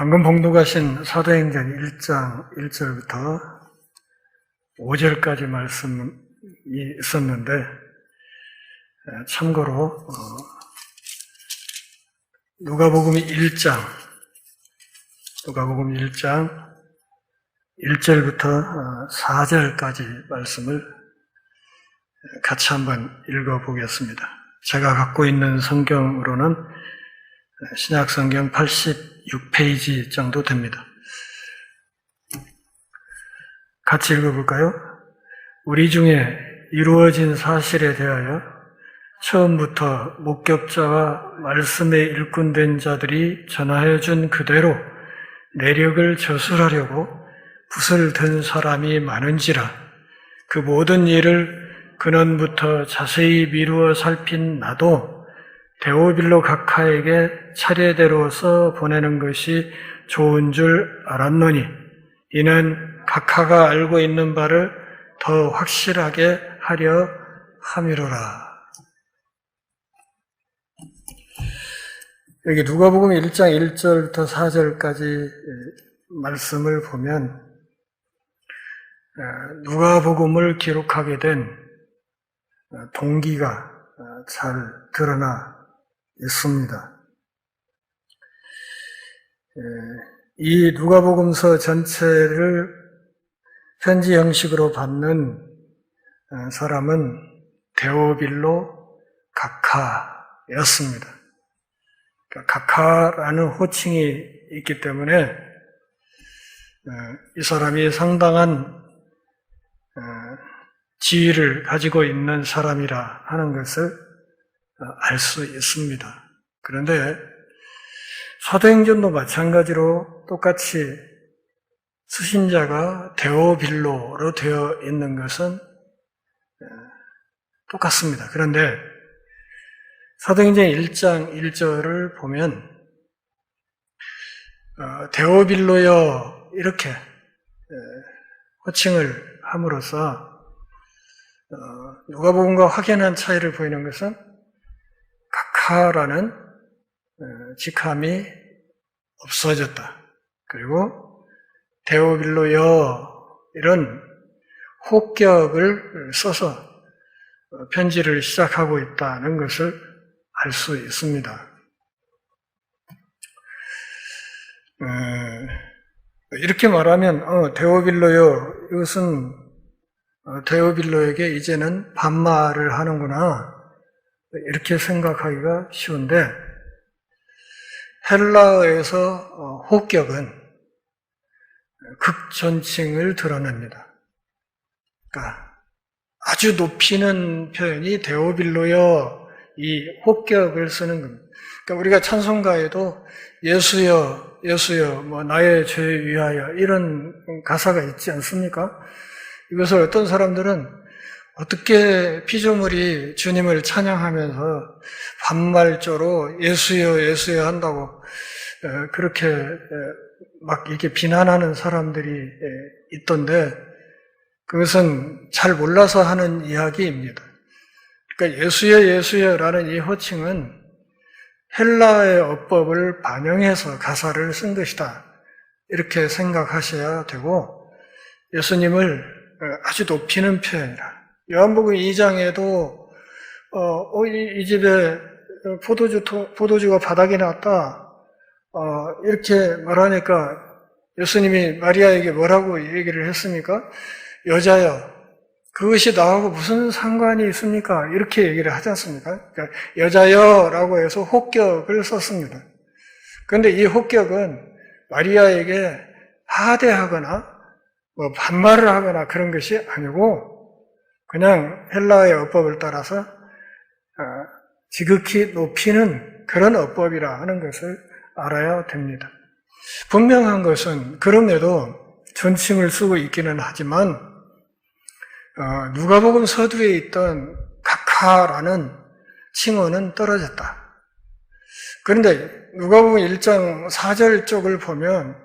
방금 봉독하신 사도행전 1장 1절부터 5절까지 말씀이 있었는데, 참고로 누가복음 1장 1절부터 4절까지 말씀을 같이 한번 읽어보겠습니다. 제가 갖고 있는 성경으로는 신약성경 86페이지 정도 됩니다. 같이 읽어볼까요? 우리 중에 이루어진 사실에 대하여 처음부터 목격자와 말씀에 일꾼된 자들이 전하여 준 그대로 내력을 저술하려고 붓을 든 사람이 많은지라 그 모든 일을 근원부터 자세히 미루어 살핀 나도 데오빌로 각하에게 차례대로 써 보내는 것이 좋은 줄 알았노니 이는 각하가 알고 있는 바를 더 확실하게 하려 함이로라. 여기 누가복음 1장 1절부터 4절까지 말씀을 보면 누가복음을 기록하게 된 동기가 잘 드러나 있습니다. 이 누가복음서 전체를 편지 형식으로 받는 사람은 데오빌로 각하였습니다. 각하라는 호칭이 있기 때문에 이 사람이 상당한 지위를 가지고 있는 사람이라 하는 것을 알 수 있습니다. 그런데 사도행전도 마찬가지로 똑같이 수신자가 데오빌로로 되어 있는 것은 똑같습니다. 그런데 사도행전 1장 1절을 보면 데오빌로여 이렇게 호칭을 함으로써 누가복음과 확연한 차이를 보이는 것은 각하라는 직함이 없어졌다. 그리고 데오빌로여 이런 호격을 써서 편지를 시작하고 있다는 것을 알 수 있습니다. 이렇게 말하면 데오빌로여 이것은 데오빌로에게 이제는 반말을 하는구나 이렇게 생각하기가 쉬운데 헬라어에서 호격은 극존칭을 드러냅니다. 그러니까 아주 높이는 표현이 데오빌로여 이 호격을 쓰는 겁니다. 그러니까 우리가 찬송가에도 예수여 예수여 뭐 나의 죄 위하여 이런 가사가 있지 않습니까? 이것을 어떤 사람들은 어떻게 피조물이 주님을 찬양하면서 반말조로 예수여 예수여 한다고 그렇게 막 이렇게 비난하는 사람들이 있던데 그것은 잘 몰라서 하는 이야기입니다. 그러니까 예수여 예수여라는 이 호칭은 헬라의 어법을 반영해서 가사를 쓴 것이다. 이렇게 생각하셔야 되고 예수님을 아주 높이는 표현이라. 요한복음 2장에도 이 집에 포도주가 바닥에 났다. 이렇게 말하니까 예수님이 마리아에게 뭐라고 얘기를 했습니까? 여자여, 그것이 나하고 무슨 상관이 있습니까? 이렇게 얘기를 하지 않습니까? 그러니까 여자여라고 해서 호격을 썼습니다. 그런데 이 호격은 마리아에게 하대하거나 뭐 반말을 하거나 그런 것이 아니고 그냥 헬라의 어법을 따라서 지극히 높이는 그런 어법이라 하는 것을 알아야 됩니다. 분명한 것은 그럼에도 존칭을 쓰고 있기는 하지만 누가복음 서두에 있던 각하라는 칭호는 떨어졌다. 그런데 누가복음 1장 4절 쪽을 보면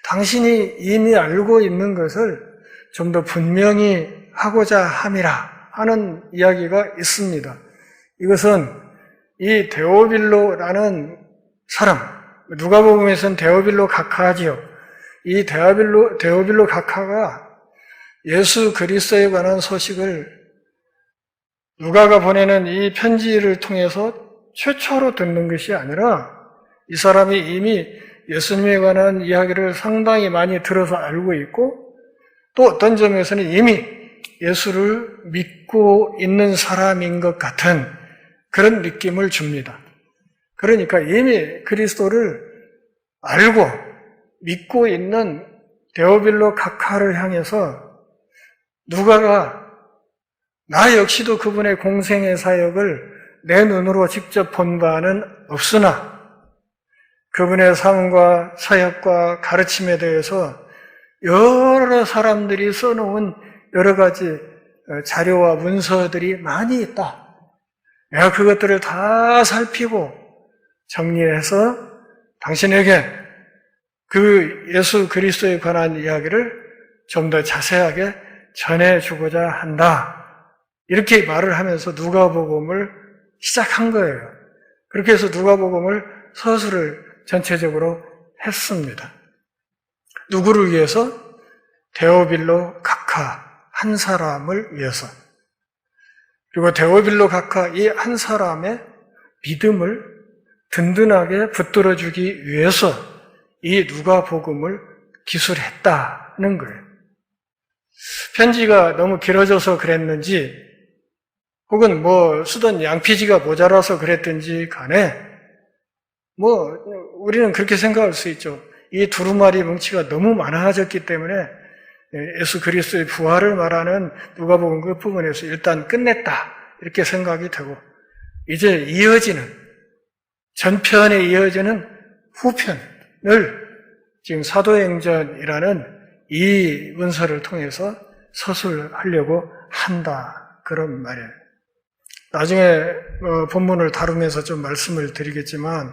당신이 이미 알고 있는 것을 좀 더 분명히 하고자 함이라 하는 이야기가 있습니다. 이것은 이 데오빌로라는 사람, 누가복음에서는 데오빌로 각하지요. 이 데오빌로 각하가 예수 그리스도에 관한 소식을 누가가 보내는 이 편지를 통해서 최초로 듣는 것이 아니라 이 사람이 이미 예수님에 관한 이야기를 상당히 많이 들어서 알고 있고 또 어떤 점에서는 이미 예수를 믿고 있는 사람인 것 같은 그런 느낌을 줍니다. 그러니까 이미 그리스도를 알고 믿고 있는 데오빌로 각하를 향해서 누가가 나 역시도 그분의 공생의 사역을 내 눈으로 직접 본 바는 없으나 그분의 삶과 사역과 가르침에 대해서 여러 사람들이 써놓은 여러 가지 자료와 문서들이 많이 있다. 내가 그것들을 다 살피고 정리해서 당신에게 그 예수 그리스도에 관한 이야기를 좀 더 자세하게 전해주고자 한다. 이렇게 말을 하면서 누가복음을 시작한 거예요. 그렇게 해서 누가복음을 서술을 전체적으로 했습니다. 누구를 위해서? 데오빌로 각하 한 사람을 위해서. 그리고 데오빌로 각하 이 한 사람의 믿음을 든든하게 붙들어주기 위해서 이 누가복음을 기술했다는 거예요. 편지가 너무 길어져서 그랬는지 혹은 쓰던 양피지가 모자라서 그랬든지 간에 우리는 그렇게 생각할 수 있죠. 이 두루마리 뭉치가 너무 많아졌기 때문에 예수 그리스도의 부활을 말하는 누가복음 그 부분에서 일단 끝냈다 이렇게 생각이 되고 이제 이어지는 전편에 이어지는 후편을 지금 사도행전이라는 이 문서를 통해서 서술하려고 한다 그런 말이에요. 나중에 본문을 다루면서 좀 말씀을 드리겠지만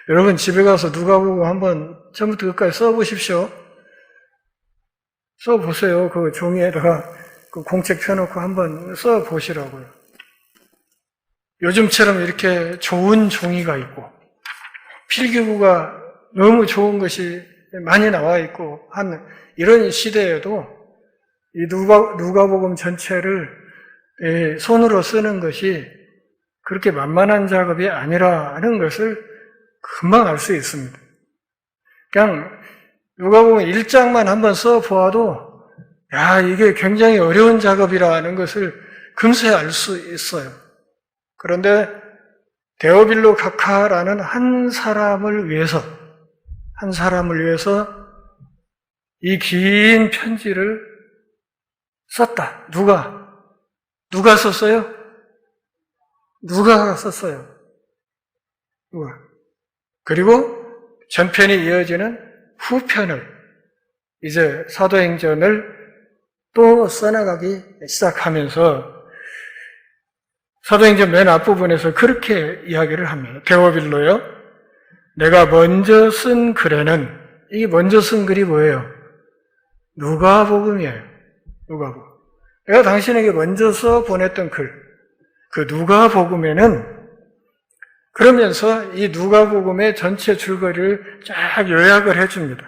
여러분 집에 가서 누가복음 한번 처음부터 끝까지 써보십시오. 써보세요. 그 종이에다가 그 공책 펴놓고 한번 써보시라고요. 요즘처럼 이렇게 좋은 종이가 있고 필기구가 너무 좋은 것이 많이 나와 있고 한 이런 시대에도 이 누가복음 전체를 손으로 쓰는 것이 그렇게 만만한 작업이 아니라는 것을 금방 알 수 있습니다. 그냥 누가복음 1장만 한번 써보아도 이게 굉장히 어려운 작업이라는 것을 금세 알 수 있어요. 그런데 데오빌로 각하라는 한 사람을 위해서 이 긴 편지를 썼다. 누가 썼어요? 누가가 썼어요. 누가. 그리고 전편이 이어지는 후편을 이제 사도행전을 또 써나가기 시작하면서 사도행전 맨 앞부분에서 그렇게 이야기를 합니다. 데오빌로요. 내가 먼저 쓴 글에는 이게 먼저 쓴 글이 뭐예요? 누가복음이에요. 누가복음. 내가 당신에게 먼저 써 보냈던 글, 그 누가복음에는 그러면서 이 누가복음의 전체 줄거리를 쫙 요약을 해줍니다.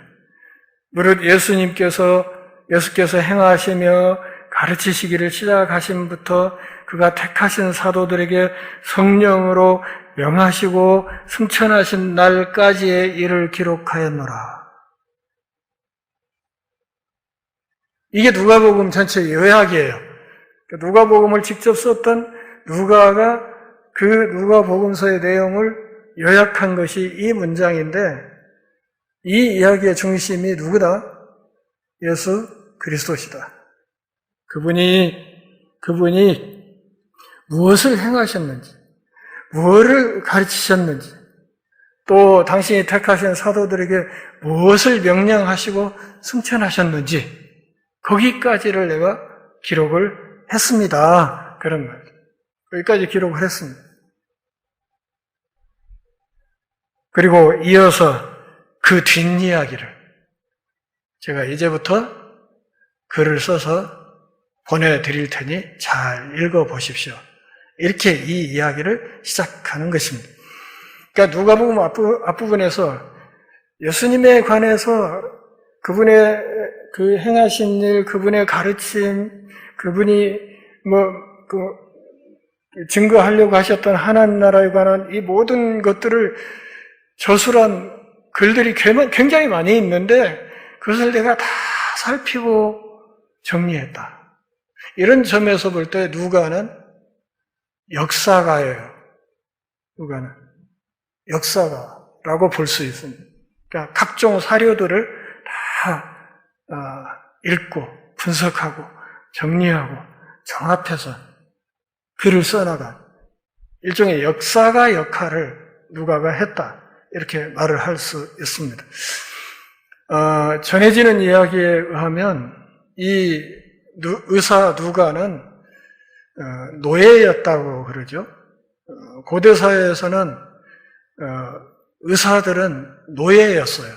무릇 예수께서 행하시며 가르치시기를 시작하심부터 그가 택하신 사도들에게 성령으로 명하시고 승천하신 날까지의 일을 기록하였노라. 이게 누가복음 전체 요약이에요. 누가복음을 직접 썼던 누가가 그 누가복음서의 내용을 요약한 것이 이 문장인데 이 이야기의 중심이 누구다? 예수 그리스도시다. 그분이 무엇을 행하셨는지, 무엇을 가르치셨는지, 또 당신이 택하신 사도들에게 무엇을 명령하시고 승천하셨는지 거기까지를 내가 기록을 했습니다. 그런 말이에요. 거기까지 기록을 했습니다. 그리고 이어서 그 뒷이야기를 제가 이제부터 글을 써서 보내드릴 테니 잘 읽어보십시오. 이렇게 이 이야기를 시작하는 것입니다. 그러니까 누가복음 앞부분에서 예수님에 관해서 그분의 그 행하신 일, 그분의 가르침, 그분이 증거하려고 하셨던 하나님 나라에 관한 이 모든 것들을 저술한 글들이 굉장히 많이 있는데 그것을 내가 다 살피고 정리했다. 이런 점에서 볼 때 누가는 역사가예요. 누가는 역사가라고 볼 수 있습니다. 그러니까 각종 사료들을 다 읽고 분석하고 정리하고 정합해서 글을 써나간 일종의 역사가 역할을 누가가 했다. 이렇게 말을 할 수 있습니다. 전해지는 이야기에 의하면 이 의사 누가는 노예였다고 그러죠. 고대 사회에서는 의사들은 노예였어요.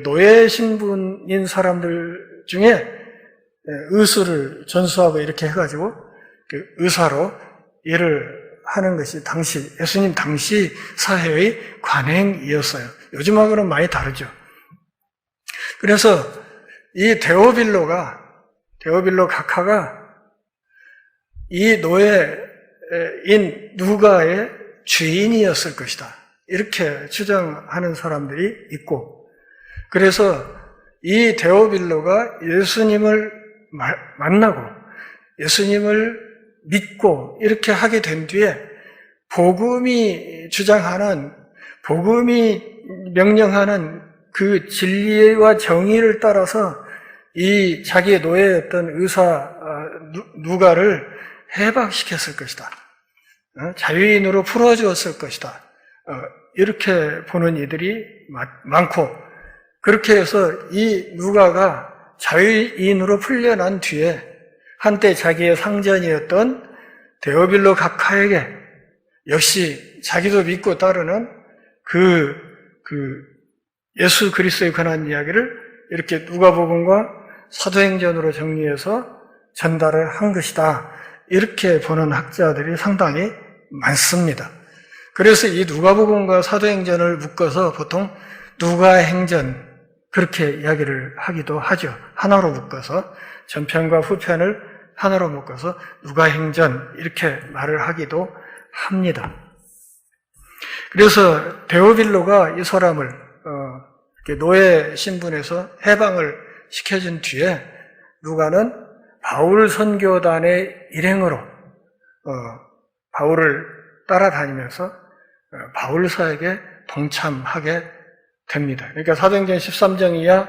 노예 신분인 사람들 중에 의술을 전수하고 이렇게 해가지고 의사로 일을 하는 것이 예수님 당시 사회의 관행이었어요. 요즘하고는 많이 다르죠. 그래서 이 데오빌로 각하가 이 노예인 누가의 주인이었을 것이다. 이렇게 추정하는 사람들이 있고, 그래서 이 데오빌로가 예수님을 만나고 예수님을 믿고 이렇게 하게 된 뒤에 복음이 명령하는 그 진리와 정의를 따라서 이 자기의 노예였던 의사 누가를 해방시켰을 것이다. 자유인으로 풀어주었을 것이다. 이렇게 보는 이들이 많고, 그렇게 해서 이 누가가 자유인으로 풀려난 뒤에 한때 자기의 상전이었던 데오빌로 각하에게 역시 자기도 믿고 따르는 그 예수 그리스도에 관한 이야기를 이렇게 누가복음과 사도행전으로 정리해서 전달을 한 것이다. 이렇게 보는 학자들이 상당히 많습니다. 그래서 이 누가복음과 사도행전을 묶어서 보통 누가행전 그렇게 이야기를 하기도 하죠. 하나로 묶어서 전편과 후편을 하나로 묶어서 누가행전 이렇게 말을 하기도 합니다. 그래서 데오빌로가 이 사람을 노예 신분에서 해방을 시켜준 뒤에 누가는 바울 선교단의 일행으로 바울을 따라다니면서 바울사에게 동참하게 됩니다. 그러니까 사도행전 13장 이하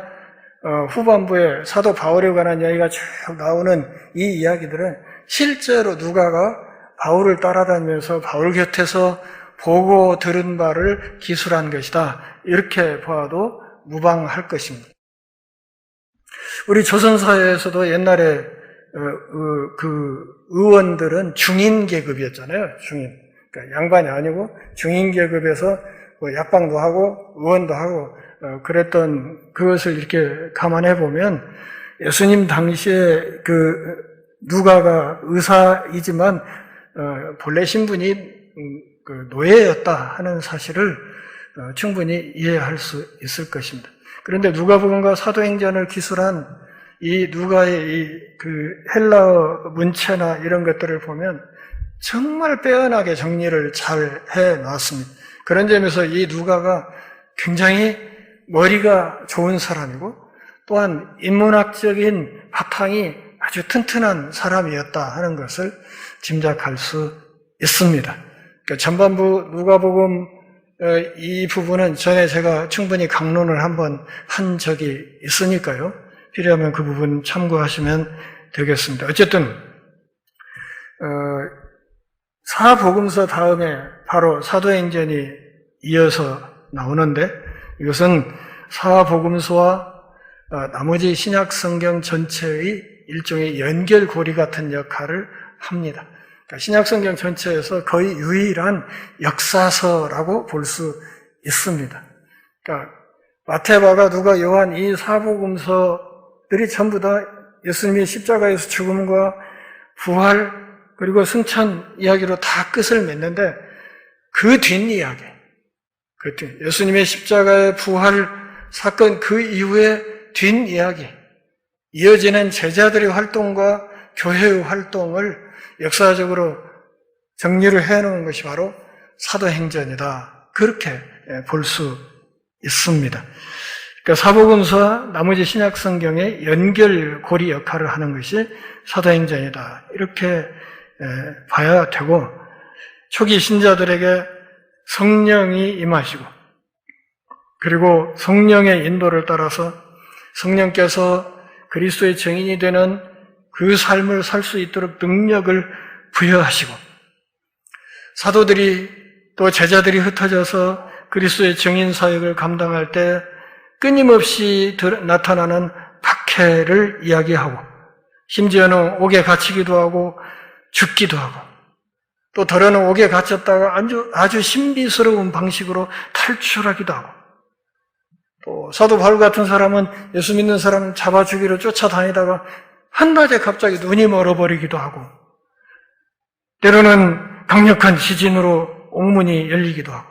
후반부에 사도 바울에 관한 이야기가 쭉 나오는 이 이야기들은 실제로 누가가 바울을 따라다니면서 바울 곁에서 보고 들은 바를 기술한 것이다. 이렇게 봐도 무방할 것입니다. 우리 조선사회에서도 옛날에 그 의원들은 중인 계급이었잖아요. 중인. 그러니까 양반이 아니고 중인 계급에서 약방도 하고 의원도 하고 그랬던 그것을 이렇게 감안해 보면 예수님 당시에 그 누가가 의사이지만 본래 신분이 그 노예였다 하는 사실을 충분히 이해할 수 있을 것입니다. 그런데 누가복음과 사도행전을 기술한 이 누가의 그 헬라어 문체나 이런 것들을 보면 정말 빼어나게 정리를 잘 해놨습니다. 그런 점에서 이 누가가 굉장히 머리가 좋은 사람이고 또한 인문학적인 바탕이 아주 튼튼한 사람이었다 하는 것을 짐작할 수 있습니다. 그러니까 전반부 누가복음 이 부분은 전에 제가 충분히 강론을 한번 한 적이 있으니까요. 필요하면 그 부분 참고하시면 되겠습니다. 어쨌든 사복음서 다음에 바로 사도행전이 이어서 나오는데 이것은 사복음서와 나머지 신약성경 전체의 일종의 연결고리 같은 역할을 합니다. 그러니까 신약성경 전체에서 거의 유일한 역사서라고 볼 수 있습니다. 그러니까 마태마가 누가 요한 이 사복음서들이 전부 다 예수님의 십자가에서 죽음과 부활 그리고 승천 이야기로 다 끝을 맺는데 그 뒷이야기, 예수님의 십자가의 부활 사건 그 이후의 뒷이야기, 이어지는 제자들의 활동과 교회의 활동을 역사적으로 정리를 해놓은 것이 바로 사도행전이다. 그렇게 볼 수 있습니다. 그러니까 사복음서와 나머지 신약 성경의 연결고리 역할을 하는 것이 사도행전이다. 이렇게 봐야 되고, 초기 신자들에게 성령이 임하시고, 그리고 성령의 인도를 따라서 성령께서 그리스도의 증인이 되는 그 삶을 살 수 있도록 능력을 부여하시고, 사도들이 또 제자들이 흩어져서 그리스도의 증인 사역을 감당할 때 끊임없이 나타나는 박해를 이야기하고, 심지어는 옥에 갇히기도 하고 죽기도 하고, 또 더러는 옥에 갇혔다가 아주 신비스러운 방식으로 탈출하기도 하고, 또 사도 바울 같은 사람은 예수 믿는 사람 잡아 죽이러 쫓아다니다가 한낮에 갑자기 눈이 멀어버리기도 하고, 때로는 강력한 지진으로 옥문이 열리기도 하고,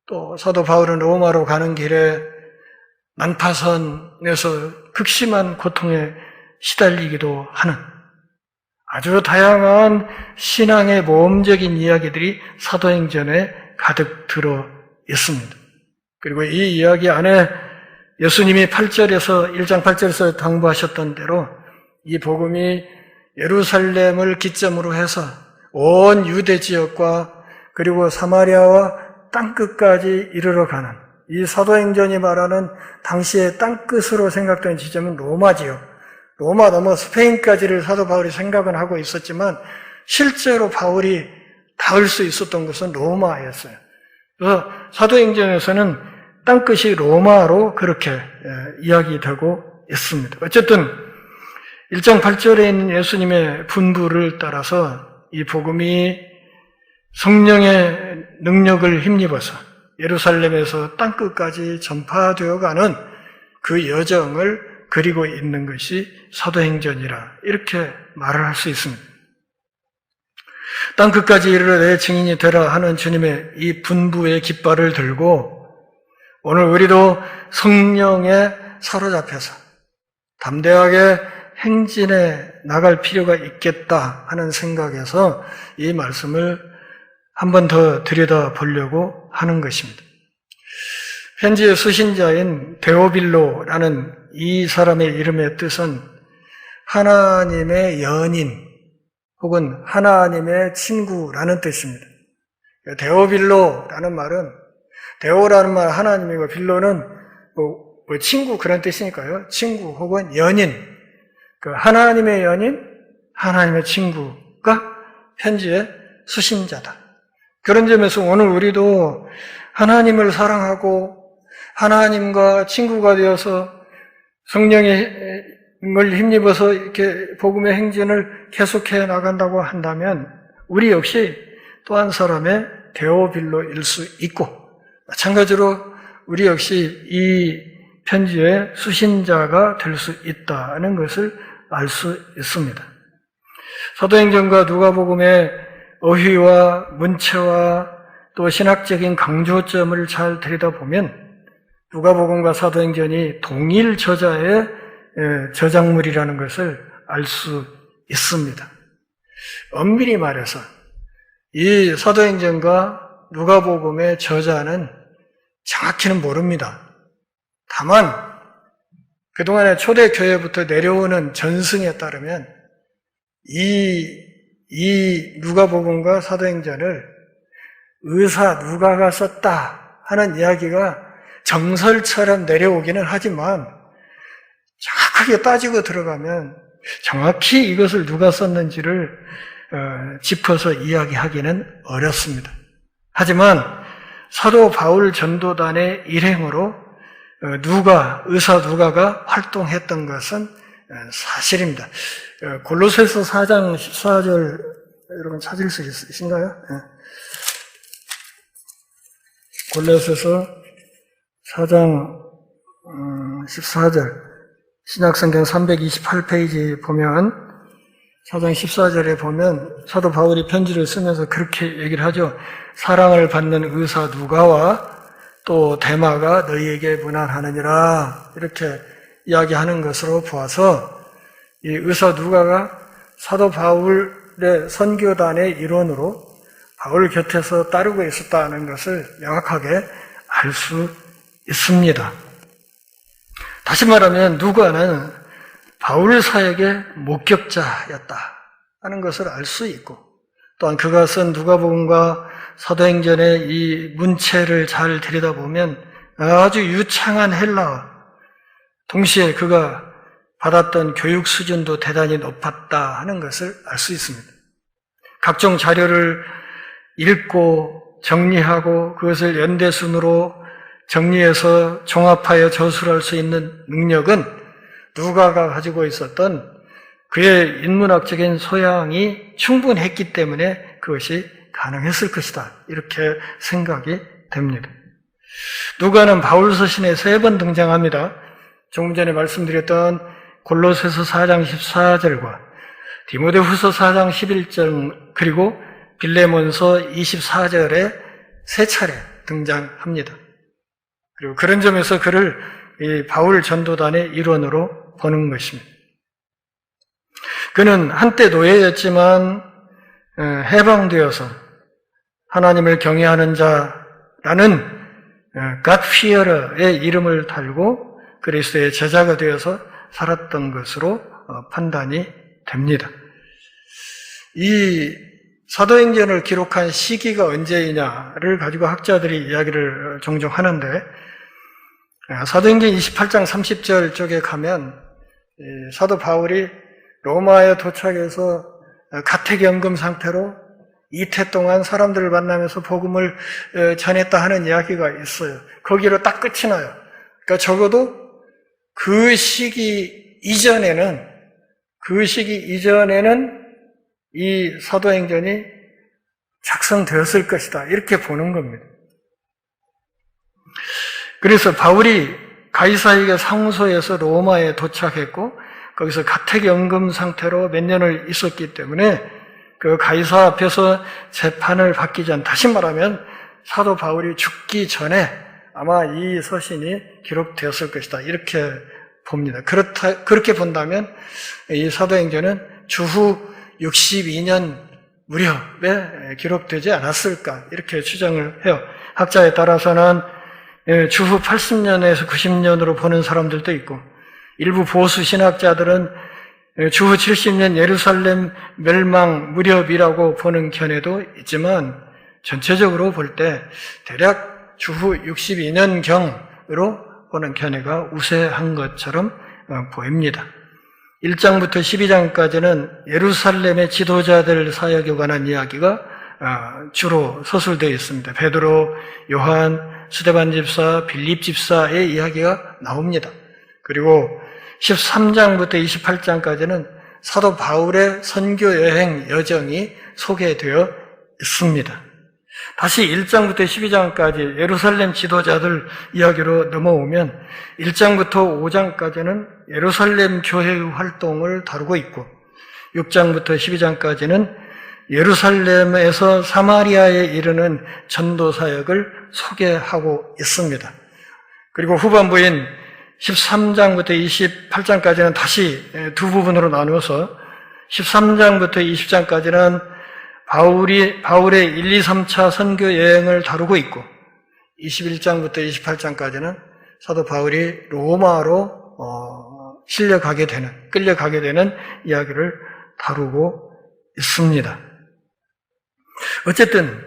또 사도 바울은 로마로 가는 길에 난파선에서 극심한 고통에 시달리기도 하는 아주 다양한 신앙의 모험적인 이야기들이 사도행전에 가득 들어 있습니다. 그리고 이 이야기 안에 예수님이 1장 8절에서 당부하셨던 대로 이 복음이 예루살렘을 기점으로 해서 온 유대 지역과 그리고 사마리아와 땅끝까지 이르러 가는, 이 사도행전이 말하는 당시의 땅끝으로 생각되는 지점은 로마지요. 로마 넘어 스페인까지를 사도 바울이 생각은 하고 있었지만 실제로 바울이 닿을 수 있었던 것은 로마였어요. 그래서 사도행전에서는 땅끝이 로마로 그렇게 이야기되고 있습니다. 어쨌든 1장 8절에 있는 예수님의 분부를 따라서 이 복음이 성령의 능력을 힘입어서 예루살렘에서 땅끝까지 전파되어 가는 그 여정을 그리고 있는 것이 사도행전이라 이렇게 말을 할 수 있습니다. 땅끝까지 이르러 내 증인이 되라 하는 주님의 이 분부의 깃발을 들고 오늘 우리도 성령에 사로잡혀서 담대하게 행진해 나갈 필요가 있겠다 하는 생각에서 이 말씀을 한 번 더 들여다보려고 하는 것입니다. 편지의 수신자인 데오빌로라는 이 사람의 이름의 뜻은 하나님의 연인 혹은 하나님의 친구라는 뜻입니다. 데오빌로라는 말은, 데오라는 말 하나님이고 빌로는 친구 그런 뜻이니까요. 친구 혹은 연인, 그 하나님의 연인, 하나님의 친구가 편지의 수신자다. 그런 점에서 오늘 우리도 하나님을 사랑하고 하나님과 친구가 되어서 성령의 을 힘입어서 이렇게 복음의 행진을 계속해 나간다고 한다면 우리 역시 또 한 사람의 데오빌로일 수 있고, 마찬가지로 우리 역시 이 편지의 수신자가 될 수 있다는 것을 알 수 있습니다. 사도행전과 누가복음의 어휘와 문체와 또 신학적인 강조점을 잘 들여다보면 누가복음과 사도행전이 동일 저자의 저작물이라는 것을 알 수 있습니다. 엄밀히 말해서 이 사도행전과 누가복음의 저자는 정확히는 모릅니다. 다만 그동안의 초대교회부터 내려오는 전승에 따르면 이 누가복음과 사도행전을 의사 누가가 썼다 하는 이야기가 정설처럼 내려오기는 하지만 정확하게 따지고 들어가면 정확히 이것을 누가 썼는지를 짚어서 이야기하기는 어렵습니다. 하지만 사도 바울 전도단의 일행으로 의사 누가가 활동했던 것은 사실입니다. 골로새서 4장 14절 여러분 찾을 수 있으신가요? 골로새서 4장 14절 신약성경 328페이지 보면 4장 14절에 보면 사도 바울이 편지를 쓰면서 그렇게 얘기를 하죠. 사랑을 받는 의사 누가와 또 데마가 너희에게 문안하느니라 이렇게 이야기하는 것으로 보아서 이 의사 누가가 사도 바울의 선교단의 일원으로 바울 곁에서 따르고 있었다는 것을 명확하게 알 수 있습니다. 다시 말하면 누가는 바울 사역의 목격자였다 하는 것을 알 수 있고 또한 그가 쓴 누가복음과 사도행전의 이 문체를 잘 들여다보면 아주 유창한 헬라어, 동시에 그가 받았던 교육 수준도 대단히 높았다 하는 것을 알 수 있습니다. 각종 자료를 읽고 정리하고 그것을 연대순으로 정리해서 종합하여 저술할 수 있는 능력은 누가가 가지고 있었던 그의 인문학적인 소양이 충분했기 때문에 그것이 가능했을 것이다. 이렇게 생각이 됩니다. 누가는 바울 서신에 3번 등장합니다. 조금 전에 말씀드렸던 골로새서 4장 14절과 디모데후서 4장 11절 그리고 빌레몬서 24절에 3차례 등장합니다. 그리고 그런 점에서 그를 이 바울 전도단의 일원으로 보는 것입니다. 그는 한때 노예였지만 해방되어서 하나님을 경외하는 자라는 God fearer의 이름을 달고 그리스도의 제자가 되어서 살았던 것으로 판단이 됩니다. 이 사도행전을 기록한 시기가 언제이냐를 가지고 학자들이 이야기를 종종 하는데 사도행전 28장 30절 쪽에 가면 사도 바울이 로마에 도착해서 가택연금 상태로 이태 동안 사람들을 만나면서 복음을 전했다 하는 이야기가 있어요. 거기로 딱 끝이 나요. 그러니까 적어도 그 시기 이전에는 이 사도행전이 작성되었을 것이다. 이렇게 보는 겁니다. 그래서 바울이 가이사에게 상소해서 로마에 도착했고 거기서 가택연금 상태로 몇 년을 있었기 때문에 그 가이사 앞에서 재판을 받기 전, 다시 말하면 사도 바울이 죽기 전에 아마 이 서신이 기록되었을 것이다. 이렇게 봅니다. 그렇게 본다면 이 사도행전은 주후 62년 무렵에 기록되지 않았을까 이렇게 추정을 해요. 학자에 따라서는 주후 80년에서 90년으로 보는 사람들도 있고 일부 보수 신학자들은 주후 70년 예루살렘 멸망 무렵이라고 보는 견해도 있지만 전체적으로 볼 때 대략 주후 62년경으로 보는 견해가 우세한 것처럼 보입니다. 1장부터 12장까지는 예루살렘의 지도자들 사역에 관한 이야기가 주로 서술되어 있습니다. 베드로, 요한, 스데반 집사, 빌립 집사의 이야기가 나옵니다. 그리고 13장부터 28장까지는 사도 바울의 선교 여행 여정이 소개되어 있습니다. 다시 1장부터 12장까지 예루살렘 지도자들 이야기로 넘어오면 1장부터 5장까지는 예루살렘 교회의 활동을 다루고 있고 6장부터 12장까지는 예루살렘에서 사마리아에 이르는 전도 사역을 소개하고 있습니다. 그리고 후반부인 13장부터 28장까지는 다시 두 부분으로 나누어서 13장부터 20장까지는 바울의 1, 2, 3차 선교 여행을 다루고 있고 21장부터 28장까지는 사도 바울이 로마로 끌려가게 되는 이야기를 다루고 있습니다. 어쨌든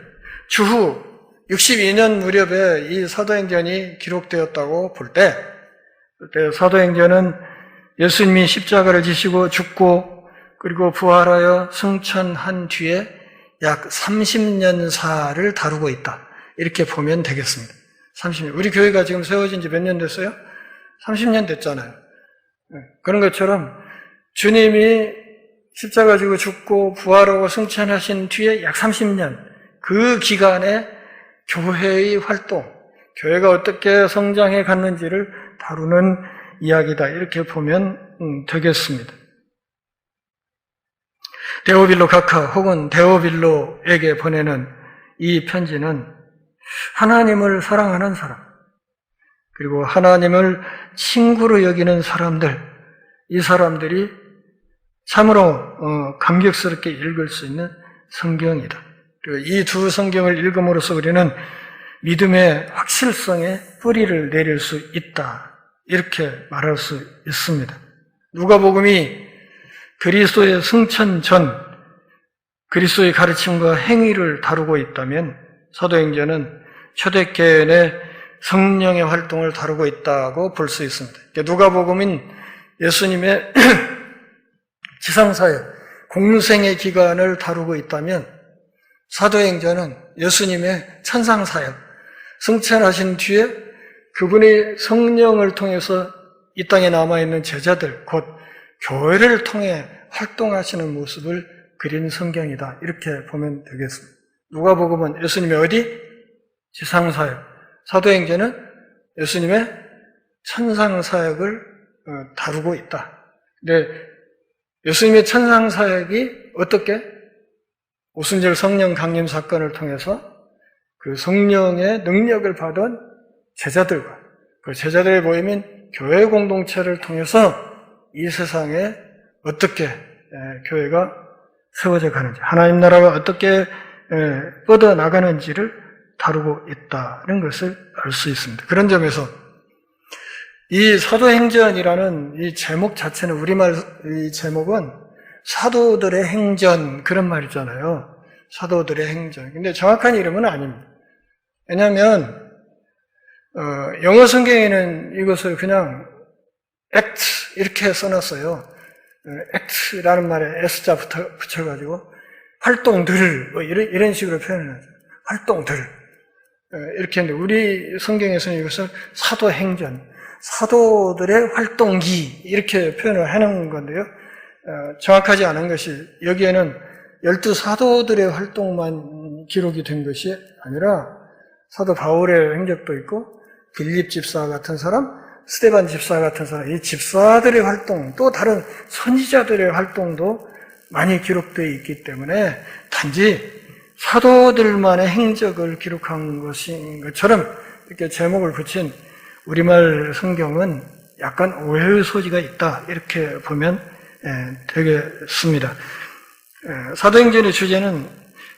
주후 62년 무렵에 이 사도행전이 기록되었다고 볼 때 사도행전은 예수님이 십자가를 지시고 죽고 그리고 부활하여 승천한 뒤에 약 30년사를 다루고 있다. 이렇게 보면 되겠습니다. 30년. 우리 교회가 지금 세워진 지 몇 년 됐어요? 30년 됐잖아요. 그런 것처럼 주님이 십자가 지고 죽고 부활하고 승천하신 뒤에 약 30년, 그 기간에 교회의 활동, 교회가 어떻게 성장해 갔는지를 다루는 이야기다. 이렇게 보면 되겠습니다. 데오빌로 가카 혹은 데오빌로에게 보내는 이 편지는 하나님을 사랑하는 사람, 그리고 하나님을 친구로 여기는 사람들, 이 사람들이 참으로 감격스럽게 읽을 수 있는 성경이다. 그리고 이 두 성경을 읽음으로써 우리는 믿음의 확실성에 뿌리를 내릴 수 있다, 이렇게 말할 수 있습니다. 누가복음이 그리스도의 승천 전 그리스도의 가르침과 행위를 다루고 있다면 사도행전은 초대교회 성령의 활동을 다루고 있다고 볼 수 있습니다. 누가복음은 예수님의 지상사역, 공생의 기간을 다루고 있다면 사도행전은 예수님의 천상사역, 승천하신 뒤에 그분의 성령을 통해서 이 땅에 남아있는 제자들, 곧 교회를 통해 활동하시는 모습을 그린 성경이다, 이렇게 보면 되겠습니다. 누가복음은 예수님의 어디? 지상사역. 사도행전은 예수님의 천상사역을 다루고 있다. 근데 예수님의 천상사역이 어떻게? 오순절 성령 강림 사건을 통해서 그 성령의 능력을 받은 제자들과 그 제자들의 모임인 교회 공동체를 통해서 이 세상에 어떻게 교회가 세워져 가는지, 하나님 나라가 어떻게 뻗어나가는지를 다루고 있다는 것을 알 수 있습니다. 그런 점에서 이 사도행전이라는 이 제목 자체는, 우리말 이 제목은 사도들의 행전, 그런 말이잖아요. 사도들의 행전. 근데 정확한 이름은 아닙니다. 왜냐하면 영어 성경에는 이것을 그냥 act 이렇게 써놨어요. act라는 말에 s자 붙여가지고 활동들 뭐 이런 식으로 표현을 하죠. 활동들 이렇게 했는데 우리 성경에서는 이것을 사도행전, 사도들의 활동기 이렇게 표현을 해놓은 건데요. 정확하지 않은 것이, 여기에는 12사도들의 활동만 기록이 된 것이 아니라 사도 바울의 행적도 있고 빌립 집사 같은 사람, 스데반 집사 같은 사람, 이 집사들의 활동, 또 다른 선지자들의 활동도 많이 기록되어 있기 때문에 단지 사도들만의 행적을 기록한 것인 것처럼 이렇게 제목을 붙인 우리말 성경은 약간 오해의 소지가 있다, 이렇게 보면 되겠습니다. 사도행전의 주제는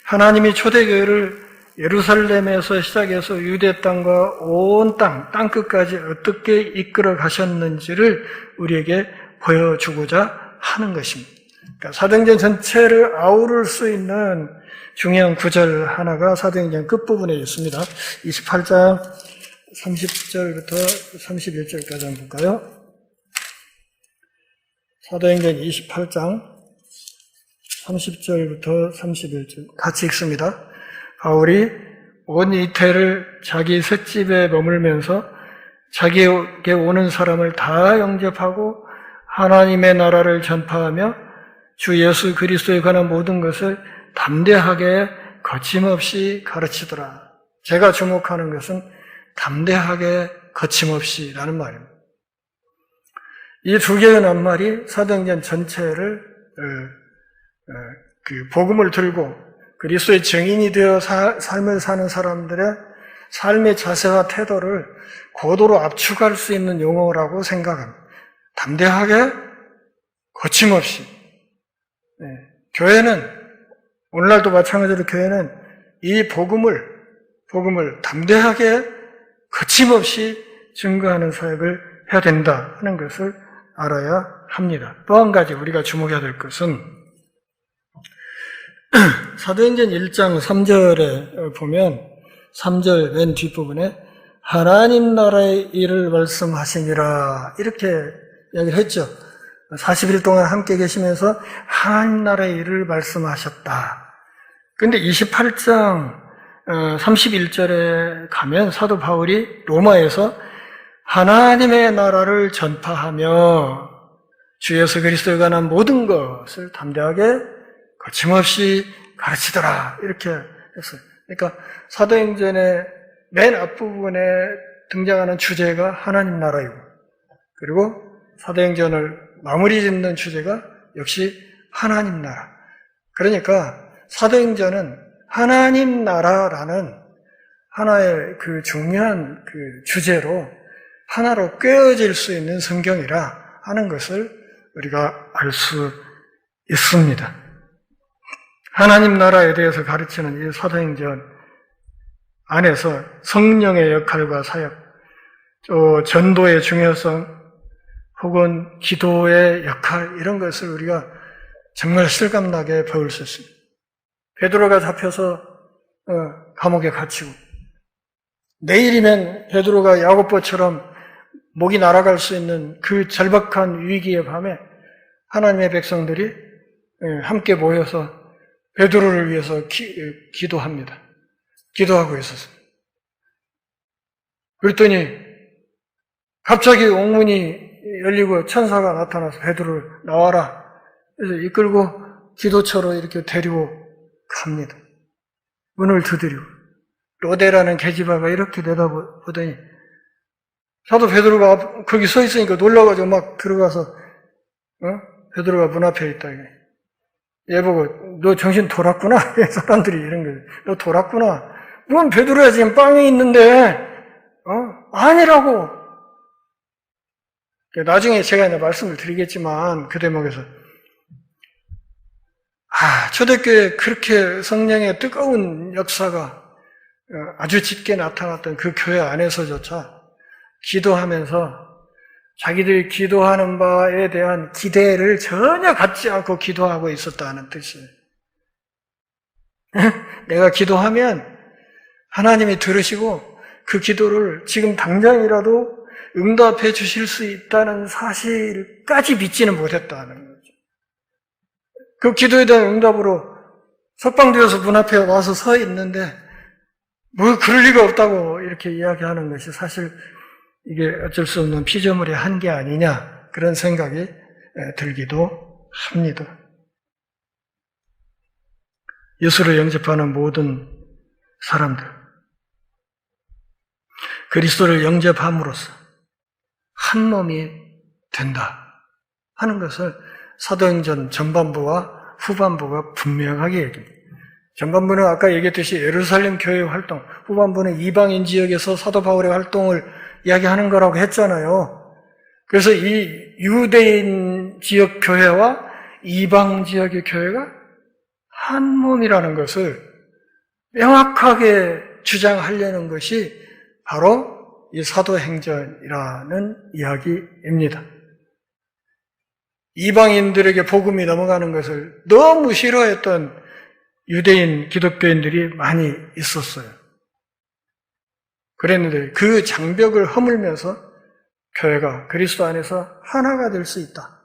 하나님이 초대교회를 예루살렘에서 시작해서 유대 땅과 온 땅끝까지 어떻게 이끌어 가셨는지를 우리에게 보여주고자 하는 것입니다. 그러니까 사도행전 전체를 아우를 수 있는 중요한 구절 하나가 사도행전 끝부분에 있습니다. 28장 30절부터 31절까지 한번 볼까요? 사도행전 28장 30절부터 31절 같이 읽습니다. 바울이 온 이태를 자기 셋집에 머물면서 자기에게 오는 사람을 다 영접하고 하나님의 나라를 전파하며 주 예수 그리스도에 관한 모든 것을 담대하게 거침없이 가르치더라. 제가 주목하는 것은 담대하게 거침없이라는 말입니다. 이 두 개의 낱말이 사도행전 전체를 복음을 들고 그리스도의 증인이 되어 삶을 사는 사람들의 삶의 자세와 태도를 고도로 압축할 수 있는 용어라고 생각합니다. 담대하게 거침없이. 교회는, 오늘날도 마찬가지로 교회는 이 복음을 담대하게 거침없이 증거하는 사역을 해야 된다 하는 것을 알아야 합니다. 또 한 가지 우리가 주목해야 될 것은 사도행전 1장 3절에 보면 3절 맨 뒷부분에 하나님 나라의 일을 말씀하시니라 이렇게 이야기를 했죠. 40일 동안 함께 계시면서 하나님 나라의 일을 말씀하셨다. 그런데 28장 31절에 가면 사도 바울이 로마에서 하나님의 나라를 전파하며 주 예수 그리스도에 관한 모든 것을 담대하게 거침없이 가르치더라 이렇게 했어요. 그러니까 사도행전의 맨 앞부분에 등장하는 주제가 하나님 나라이고, 그리고 사도행전을 마무리 짓는 주제가 역시 하나님 나라. 그러니까 사도행전은 하나님 나라라는 하나의 그 중요한 그 주제로 하나로 꿰어질 수 있는 성경이라 하는 것을 우리가 알 수 있습니다. 하나님 나라에 대해서 가르치는 이 사도행전 안에서 성령의 역할과 사역, 또 전도의 중요성, 혹은 기도의 역할, 이런 것을 우리가 정말 실감나게 배울 수 있습니다. 베드로가 잡혀서 감옥에 갇히고, 내일이면 베드로가 야고보처럼 목이 날아갈 수 있는 그 절박한 위기의 밤에 하나님의 백성들이 함께 모여서 베드로를 위해서 기도합니다. 기도하고 있었어요. 그랬더니 갑자기 옥문이 열리고 천사가 나타나서 베드로를 나와라. 그래서 이끌고 기도처로 이렇게 데리고 갑니다. 문을 두드리고 로데라는 계집아가 이렇게 내다보더니 사도 베드로가 거기 서 있으니까 놀라가지고 막 들어가서 베드로가 문 앞에 있다. 얘 보고 너 정신 돌았구나. 사람들이 이런 거예요. 너 돌았구나. 뭔 베드로야 지금 빵에 있는데 아니라고. 나중에 제가 이제 말씀을 드리겠지만 그 대목에서 초대교회에 그렇게 성령의 뜨거운 역사가 아주 짙게 나타났던 그 교회 안에서조차 기도하면서 자기들이 기도하는 바에 대한 기대를 전혀 갖지 않고 기도하고 있었다는 뜻이에요. 내가 기도하면 하나님이 들으시고 그 기도를 지금 당장이라도 응답해 주실 수 있다는 사실까지 믿지는 못했다는 거죠. 그 기도에 대한 응답으로 석방되어서 문 앞에 와서 서 있는데 뭐 그럴 리가 없다고 이렇게 이야기하는 것이 사실 이게 어쩔 수 없는 피조물의 한계 아니냐, 그런 생각이 들기도 합니다. 예수를 영접하는 모든 사람들, 그리스도를 영접함으로써 한 몸이 된다 하는 것을 사도행전 전반부와 후반부가 분명하게 얘기합니다. 전반부는 아까 얘기했듯이 예루살렘 교회 활동, 후반부는 이방인 지역에서 사도 바울의 활동을 이야기하는 거라고 했잖아요. 그래서 이 유대인 지역 교회와 이방 지역의 교회가 한 몸이라는 것을 명확하게 주장하려는 것이 바로 이 사도행전이라는 이야기입니다. 이방인들에게 복음이 넘어가는 것을 너무 싫어했던 유대인 기독교인들이 많이 있었어요. 그랬는데 그 장벽을 허물면서 교회가 그리스도 안에서 하나가 될 수 있다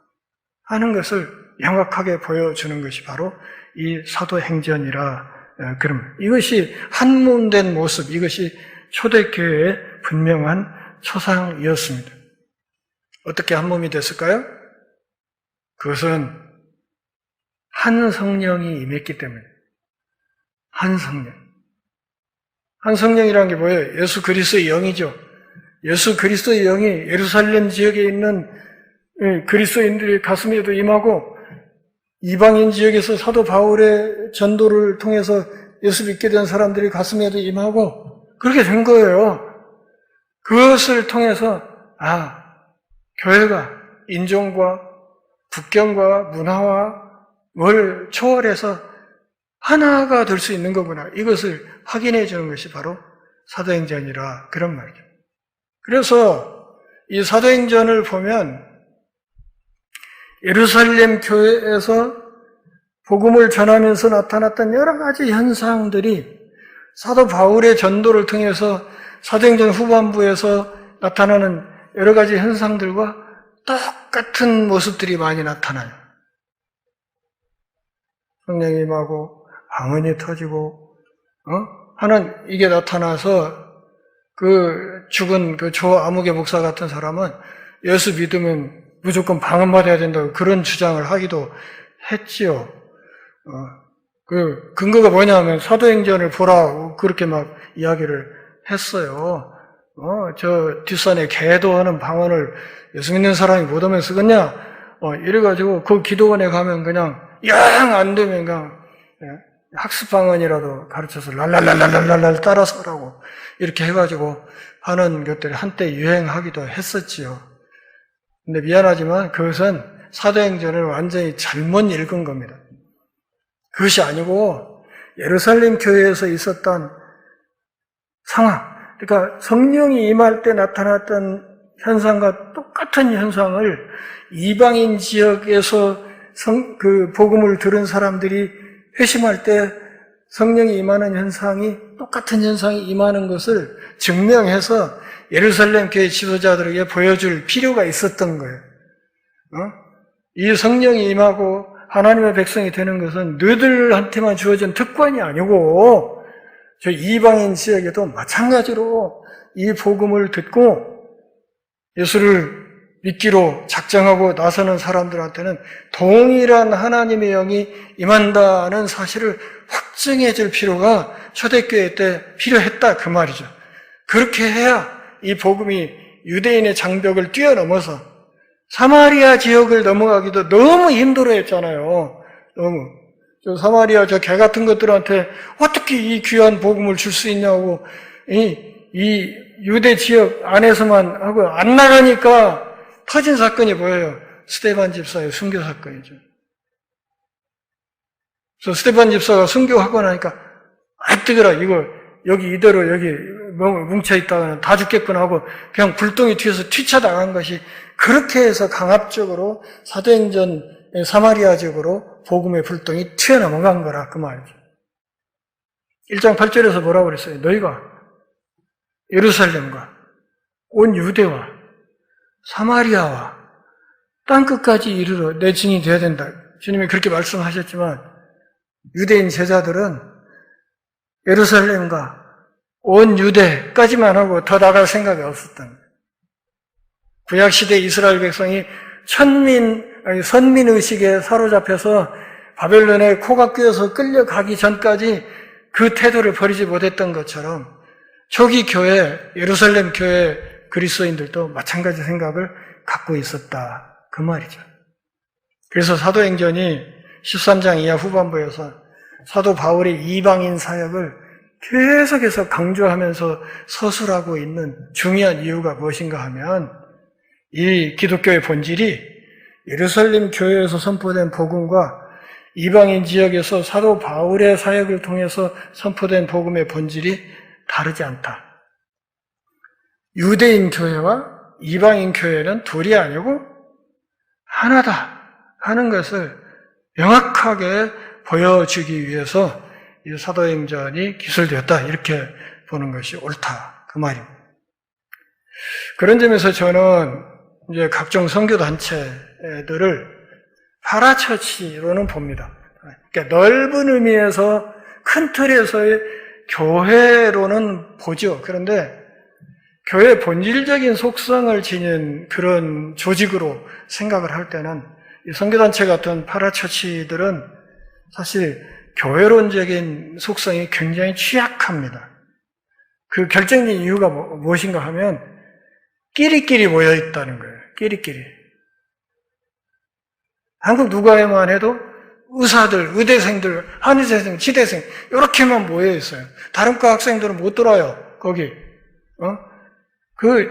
하는 것을 명확하게 보여주는 것이 바로 이 사도행전이라 그럽니다. 이것이 한몸된 모습, 이것이 초대교회의 분명한 초상이었습니다. 어떻게 한 몸이 됐을까요? 그것은 한 성령이 임했기 때문에. 한 성령. 한 성령이라는 게 뭐예요? 예수 그리스도의 영이죠. 예수 그리스도의 영이 예루살렘 지역에 있는 그리스도인들의 가슴에도 임하고 이방인 지역에서 사도 바울의 전도를 통해서 예수 믿게 된 사람들의 가슴에도 임하고 그렇게 된 거예요. 그것을 통해서 교회가 인종과 국경과 문화와 뭘 초월해서 하나가 될 수 있는 거구나. 이것을 확인해 주는 것이 바로 사도행전이라 그런 말이죠. 그래서 이 사도행전을 보면 예루살렘 교회에서 복음을 전하면서 나타났던 여러 가지 현상들이 사도 바울의 전도를 통해서 사도행전 후반부에서 나타나는 여러 가지 현상들과 똑같은 모습들이 많이 나타나요. 성령이 임하고 방언이 터지고 하는 이게 나타나서 그 죽은 그 조아무개 목사 같은 사람은 예수 믿으면 무조건 방언 받아야 된다고 그런 주장을 하기도 했지요. 그 근거가 뭐냐면 사도행전을 보라고 그렇게 막 이야기를 했어요. 저 뒷산에 개도 하는 방언을 예수 믿는 사람이 못 오면 쓰겠냐? 이래가지고 그 기도원에 가면 그냥 영 안 되면 그냥 학습방언이라도 가르쳐서 랄랄랄랄랄랄 따라서 하라고 이렇게 해가지고 하는 것들이 한때 유행하기도 했었지요. 근데 미안하지만 그것은 사도행전을 완전히 잘못 읽은 겁니다. 그것이 아니고 예루살렘 교회에서 있었던 상황, 그러니까 성령이 임할 때 나타났던 현상과 똑같은 현상을 이방인 지역에서 그 복음을 들은 사람들이 회심할 때 성령이 임하는 현상이 똑같은 현상이 임하는 것을 증명해서 예루살렘 교회 지도자들에게 보여줄 필요가 있었던 거예요. 이 성령이 임하고 하나님의 백성이 되는 것은 너희들한테만 주어진 특권이 아니고 저 이방인 지역에도 마찬가지로 이 복음을 듣고 예수를 믿기로 작정하고 나서는 사람들한테는 동일한 하나님의 영이 임한다는 사실을 확증해 줄 필요가 초대교회 때 필요했다 그 말이죠. 그렇게 해야 이 복음이 유대인의 장벽을 뛰어넘어서 사마리아 지역을 넘어가기도 너무 힘들어했잖아요. 너무. 저 사마리아 저 개 같은 것들한테 어떻게 이 귀한 복음을 줄 수 있냐고 이 유대 지역 안에서만 하고 안 나가니까 터진 사건이 뭐예요? 스데반 집사의 순교 사건이죠. 그래서 스데반 집사가 순교하고 나니까 아 뜨거라 이거 여기 이대로 여기 뭉쳐있다가는 다 죽겠구나 하고 그냥 불똥이 튀어서 튀쳐나간 것이 그렇게 해서 강압적으로 사도행전 사마리아 지역으로 복음의 불똥이 튀어넘어간 거라 그 말이죠. 1장 8절에서 뭐라고 그랬어요? 너희가 예루살렘과 온 유대와 사마리아와 땅끝까지 이르러 내 증인이 되어야 된다. 주님이 그렇게 말씀하셨지만 유대인 제자들은 예루살렘과 온 유대까지만 하고 더 나갈 생각이 없었던 거예요. 구약시대 이스라엘 백성이 선민의식에 사로잡혀서 바벨론에 코가 끼어서 끌려가기 전까지 그 태도를 버리지 못했던 것처럼 초기 교회, 예루살렘 교회 그리스도인들도 마찬가지 생각을 갖고 있었다. 그 말이죠. 그래서 사도행전이 13장 이하 후반부에서 사도 바울의 이방인 사역을 계속해서 강조하면서 서술하고 있는 중요한 이유가 무엇인가 하면 이 기독교의 본질이 예루살렘 교회에서 선포된 복음과 이방인 지역에서 사도 바울의 사역을 통해서 선포된 복음의 본질이 다르지 않다. 유대인 교회와 이방인 교회는 둘이 아니고 하나다 하는 것을 명확하게 보여주기 위해서 이 사도행전이 기술되었다 이렇게 보는 것이 옳다 그 말입니다. 그런 점에서 저는 이제 각종 선교단체들을 파라처치로는 봅니다. 그러니까 넓은 의미에서 큰 틀에서의 교회로는 보죠. 그런데 교회의 본질적인 속성을 지닌 그런 조직으로 생각을 할 때는 이 선교단체 같은 파라처치들은 사실 교회론적인 속성이 굉장히 취약합니다. 그 결정적인 이유가 무엇인가 하면 끼리끼리 모여있다는 거예요. 끼리끼리. 한국 누가에만 해도 의사들, 의대생들, 한의대생, 치대생 이렇게만 모여있어요. 다른 과 학생들은 못 들어요. 거기.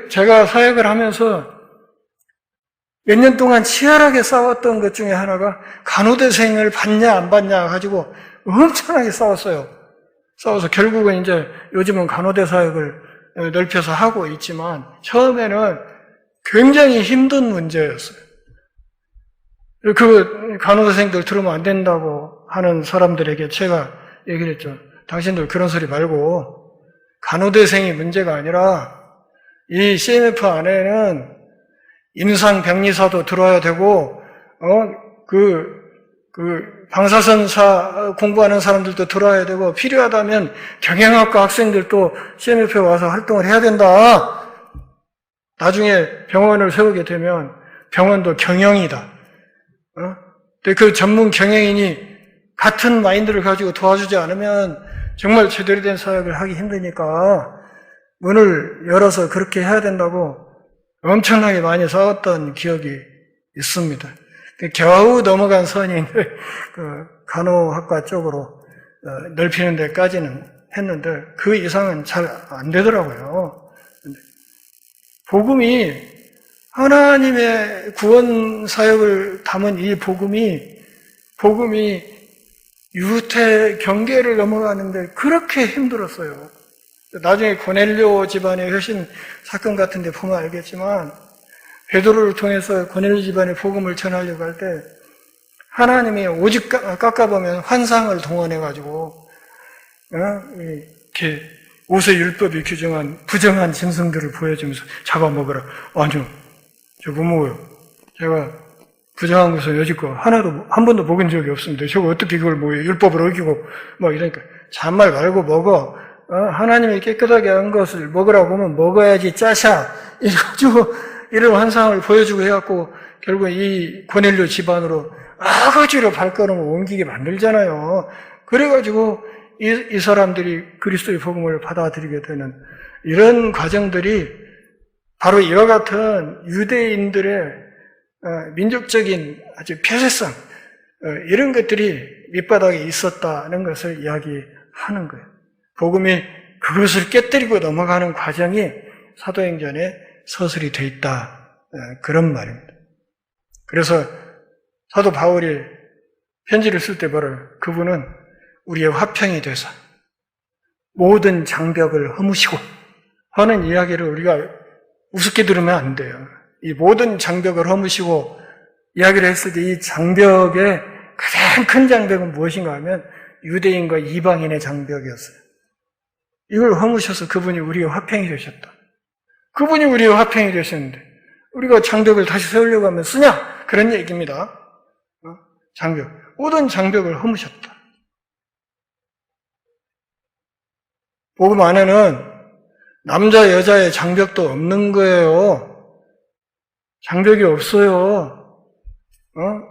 제가 사역을 하면서 몇 년 동안 치열하게 싸웠던 것 중에 하나가 간호대생을 받냐 안 받냐 가지고 엄청나게 싸웠어요. 싸워서 결국은 이제 요즘은 간호대 사역을 넓혀서 하고 있지만 처음에는 굉장히 힘든 문제였어요. 그 간호대생들 들으면 안 된다고 하는 사람들에게 제가 얘기를 했죠. 당신들 그런 소리 말고 간호대생이 문제가 아니라 이 CMF 안에는 임상병리사도 들어야 되고, 방사선사 공부하는 사람들도 들어야 되고, 필요하다면 경영학과 학생들도 CMF에 와서 활동을 해야 된다. 나중에 병원을 세우게 되면 병원도 경영이다. 근데 그 전문 경영인이 같은 마인드를 가지고 도와주지 않으면 정말 제대로 된 사역을 하기 힘드니까 문을 열어서 그렇게 해야 된다고 엄청나게 많이 싸웠던 기억이 있습니다. 겨우 넘어간 선인 간호학과 쪽으로 넓히는 데까지는 했는데 그 이상은 잘 안 되더라고요. 복음이 하나님의 구원 사역을 담은 이 복음이 유태 경계를 넘어가는데 그렇게 힘들었어요. 나중에 고넬료 집안의 훨씬 사건 같은 데 보면 알겠지만 베드로를 통해서 고넬료 집안의 복음을 전하려고 할 때 하나님이 오직 깎아보면 환상을 동원해가지고 이렇게 모세 율법이 규정한 부정한 짐승들을 보여주면서 잡아먹으라. 아니요, 저 못 먹어요. 제가 부정한 것은 여지껏 한 번도 먹은 적이 없습니다. 저거 어떻게 그걸 먹어요? 율법을 어기고 막 이러니까 잔말 말고 먹어. 하나님이 깨끗하게 한 것을 먹으라고 하면 먹어야지 짜샤 이래가지고 이런 환상을 보여주고 해갖고 결국 이 고넬료 집안으로 아가지로 발걸음을 옮기게 만들잖아요. 그래가지고 이 사람들이 그리스도의 복음을 받아들이게 되는 이런 과정들이 바로 이와 같은 유대인들의 민족적인 아주 폐쇄성 이런 것들이 밑바닥에 있었다는 것을 이야기하는 거예요. 복음이 그것을 깨뜨리고 넘어가는 과정이 사도행전에 서술이 돼 있다. 그런 말입니다. 그래서 사도 바울이 편지를 쓸 때 뭐라고요? 그분은 우리의 화평이 되사 모든 장벽을 허무시고 하는 이야기를 우리가 우습게 들으면 안 돼요. 이 모든 장벽을 허무시고 이야기를 했을 때 이 장벽의 가장 큰 장벽은 무엇인가 하면 유대인과 이방인의 장벽이었어요. 이걸 허무셔서 그분이 우리의 화평이 되셨다. 그분이 우리의 화평이 되셨는데 우리가 장벽을 다시 세우려고 하면 쓰냐? 그런 얘기입니다. 장벽. 모든 장벽을 허무셨다. 복음 안에는 남자, 여자의 장벽도 없는 거예요. 장벽이 없어요.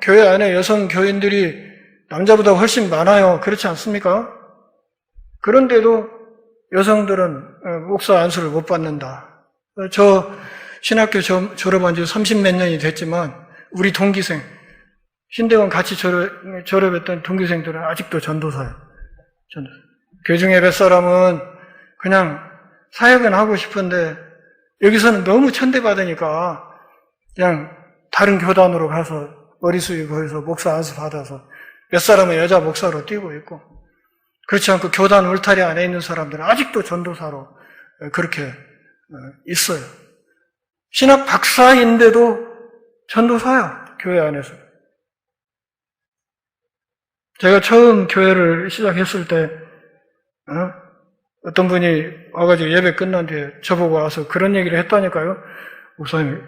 교회 안에 여성 교인들이 남자보다 훨씬 많아요. 그렇지 않습니까? 그런데도 여성들은 목사 안수를 못 받는다. 저 신학교 졸업한 지 30몇 년이 됐지만 우리 동기생, 신대원 같이 졸업했던 동기생들은 아직도 전도사예요. 교중 예배 사람은 그냥 사역은 하고 싶은데 여기서는 너무 천대받으니까 그냥 다른 교단으로 가서 머리 숙이고 거기서 목사 안수 받아서 몇 사람은 여자 목사로 뛰고 있고 그렇지 않고 교단 울타리 안에 있는 사람들은 아직도 전도사로 그렇게 있어요. 신학 박사인데도 전도사야, 교회 안에서. 제가 처음 교회를 시작했을 때 어떤 분이 와가지고 예배 끝난 뒤에 저보고 와서 그런 얘기를 했다니까요. 목사님,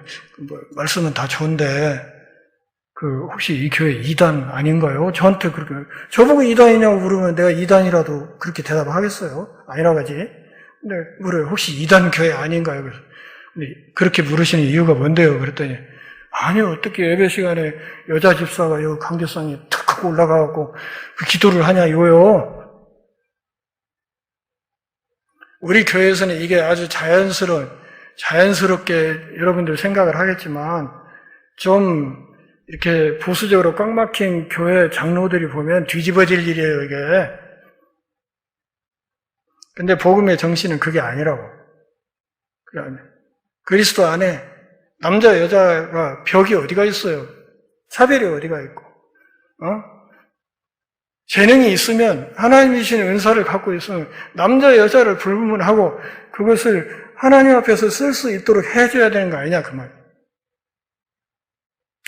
말씀은 다 좋은데 혹시 이 교회 2단 아닌가요? 저한테 그렇게 저보고 2단이냐고 물으면 내가 2단이라도 그렇게 대답하겠어요? 아니라고 하지. 근데 물어요. 혹시 2단 교회 아닌가요? 그래서 근데 그렇게 물으시는 이유가 뭔데요? 그랬더니 아니요, 어떻게 예배 시간에 여자 집사가 여기 강대상에 탁 하고 올라가고 기도를 하냐 이거요. 우리 교회에서는 이게 아주 자연스럽게 여러분들 생각을 하겠지만 좀 이렇게 보수적으로 꽉 막힌 교회 장로들이 보면 뒤집어질 일이에요, 이게. 근데 복음의 정신은 그게 아니라고. 그리스도 안에 남자, 여자가 벽이 어디가 있어요? 차별이 어디가 있고, 재능이 있으면, 하나님이 주신 은사를 갖고 있으면, 남자, 여자를 불문하고, 그것을 하나님 앞에서 쓸 수 있도록 해줘야 되는 거 아니냐, 그 말.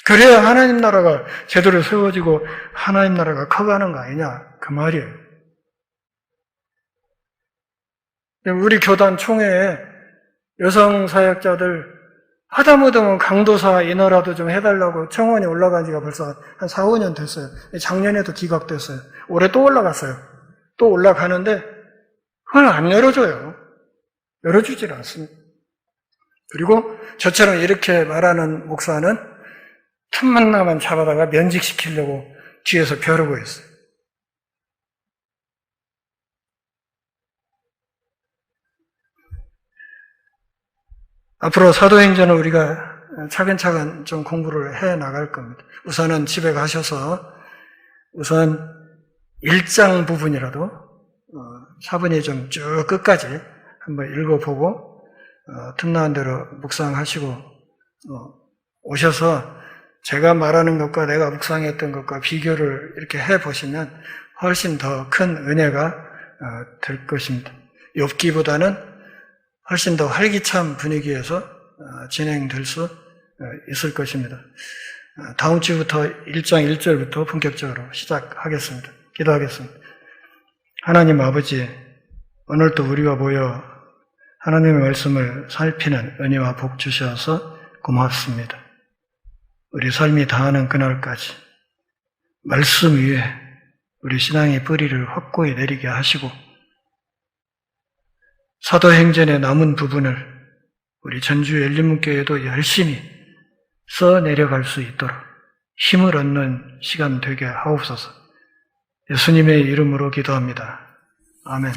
그래야 하나님 나라가 제대로 세워지고, 하나님 나라가 커가는 거 아니냐, 그 말이에요. 우리 교단 총회에 여성 사역자들 하다못하면 강도사 인허라도 좀 해달라고 청원이 올라간 지가 벌써 한 4, 5년 됐어요. 작년에도 기각됐어요. 올해 또 올라갔어요. 또 올라가는데 그걸 안 열어줘요. 열어주질 않습니다. 그리고 저처럼 이렇게 말하는 목사는 틈만 나면 잡아다가 면직시키려고 뒤에서 벼르고 있어요. 앞으로 사도행전을 우리가 차근차근 좀 공부를 해 나갈 겁니다. 우선은 집에 가셔서 우선 1장 부분이라도 차분히 좀 쭉 끝까지 한번 읽어보고 틈나는 대로 묵상하시고 오셔서 제가 말하는 것과 내가 묵상했던 것과 비교를 이렇게 해보시면 훨씬 더 큰 은혜가 될 것입니다. 욥기보다는 훨씬 더 활기찬 분위기에서 진행될 수 있을 것입니다. 다음 주부터 1장 1절부터 본격적으로 시작하겠습니다. 기도하겠습니다. 하나님 아버지, 오늘도 우리가 모여 하나님의 말씀을 살피는 은혜와 복 주셔서 고맙습니다. 우리 삶이 다하는 그날까지 말씀 위에 우리 신앙의 뿌리를 확고히 내리게 하시고 사도행전의 남은 부분을 우리 전주 열린문교회도 열심히 써내려갈 수 있도록 힘을 얻는 시간 되게 하옵소서. 예수님의 이름으로 기도합니다. 아멘.